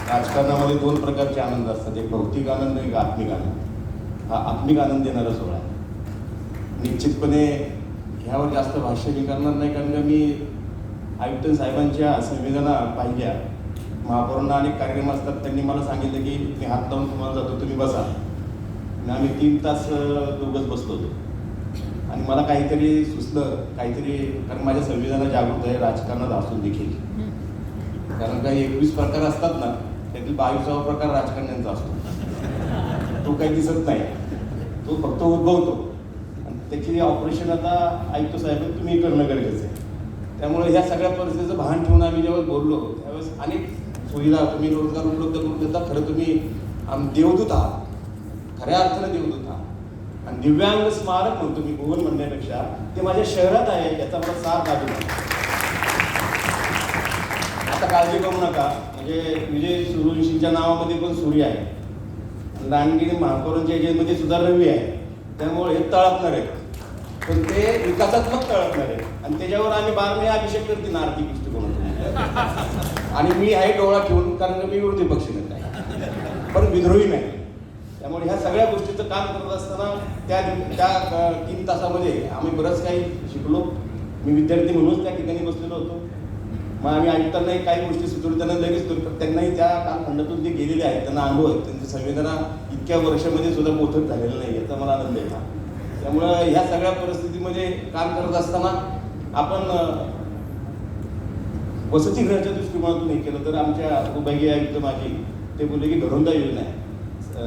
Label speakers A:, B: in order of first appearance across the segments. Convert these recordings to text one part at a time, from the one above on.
A: राजकारणामध्ये दोन प्रकारचे आनंद असतात, एक भौतिक आनंद, एक आत्मिक आनंद. हा आत्मिक आनंद देणारा सोहळा आहे. निश्चितपणे ह्यावर जास्त भाष्य मी करणार नाही, कारण का मी आयुक्त साहेबांच्या संवेदना पाहिल्या. महापौरांना अनेक कार्यक्रम असतात, त्यांनी मला सांगितलं की मी हात लावून तुम्हाला जातो, तुम्ही बसा. आणि आम्ही 3 तास दोघंच बसलो होतो आणि मला काहीतरी सुचलं, काहीतरी, कारण माझ्या संवेदना जागृत आहे राजकारणात असून देखील. कारण काही 21 प्रकार असतात ना, त्यातील 22वा प्रकार राजकारण्यांचा असतो. तो काही दिसत नाही, तो फक्त उद्भवतो आणि त्याची ऑपरेशन आता आयुक्त साहेब तुम्ही करणं गरजेचं आहे. त्यामुळे ह्या सगळ्या परिस्थितीचं भान ठेवून आम्ही जेव्हा बोललो त्यावेळेस अनेक सुविधा तुम्ही रोजगार उपलब्ध करून देता. खरं तुम्ही देवदूत आहात, खऱ्या अर्थानं देवदूत आहात. आणि दिव्यांग स्मारक म्हणतो मी, भुवन म्हणण्यापेक्षा ते माझ्या शहरात आहे, याचा मला साथ लागू नका. आता काळजी करू नका, म्हणजे विजय सूर्यवंशींच्या नावामध्ये पण सूर्य आहे, लांडगिरी महापौरांच्या एजंटमध्ये सुद्धा रवी आहे. त्यामुळे हे तळपणार आहे, पण ते विकासात्मक तळपणार आहे. आणि त्याच्यावर आम्ही 12 अभिषेक करतील आर्थिक दृष्टिकोनातून. आणि मी आहे डोळा ठेवून, कारण मी विरोधी पक्ष नेता आहे, पण विद्रोही नाही. त्यामुळे ह्या सगळ्या गोष्टीचं काम करत असताना त्या 3 तासामध्ये आम्ही बरंच काही शिकलो. मी विद्यार्थी म्हणूनच त्या ठिकाणी बसलेलो होतो. मग आम्ही आयुक्तांनाही काही गोष्टी सुचवून त्यांना लगेच करतो. त्यांनाही त्या कालखंडातून जे गेलेले आहेत, त्यांना अनुभव आहेत, त्यांची संवेदना इतक्या वर्षामध्ये सुद्धा मोठं झालेलं नाही, याचा मला आनंद आहे. त्यामुळं ह्या सगळ्या परिस्थितीमध्ये काम करत असताना आपण वसतिगृहाच्या दृष्टिकोनातून हे केलं तर आमच्या उपविभागीय आयुक्त माझी ते बोलले की घरोंदा योजना आहे.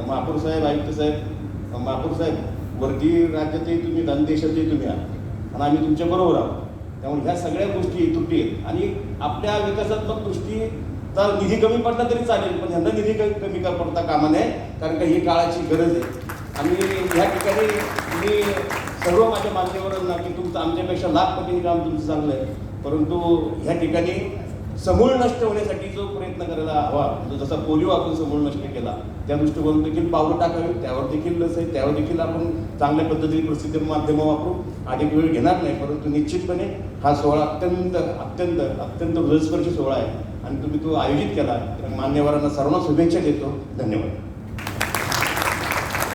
A: महापौर साहेब, आयुक्त साहेब, महापौर साहेब, वरती राज्यातही तुम्ही, धनदेशातही तुम्ही आहात आणि आम्ही तुमच्याबरोबर आहोत. त्यामुळे ह्या सगळ्या गोष्टी त्रुटी आहेत आणि आपल्या विकासात्मक दृष्टीचा निधी कमी पडला तरी चालेल, पण ह्यांना निधी कमी का पडता कामा नये, कारण का ही काळाची गरज आहे. आणि ह्या ठिकाणी मी सर्व माझ्या मान्यवरांना की तुमचं आमच्यापेक्षा लाख पटीने काम तुमचं चांगलं आहे, परंतु ह्या ठिकाणी समूळ नष्ट होण्यासाठी जो प्रयत्न करायला हवा, जसा पोलिओ आपण समूळ नष्ट केला, त्या दृष्टिकोनातून देखील पावलं टाकावी. त्यावर देखील लस आहे, त्यावर देखील आपण चांगल्या पद्धतीने प्रसिद्धी माध्यमं वापरू. अधिक वेळ घेणार नाही, परंतु निश्चितपणे हा सोहळा अत्यंत अत्यंत अत्यंत हृदयस्पर्शी सोहळा आहे आणि तुम्ही तो आयोजित केला. मान्यवरांना सर्वांना शुभेच्छा देतो. धन्यवाद.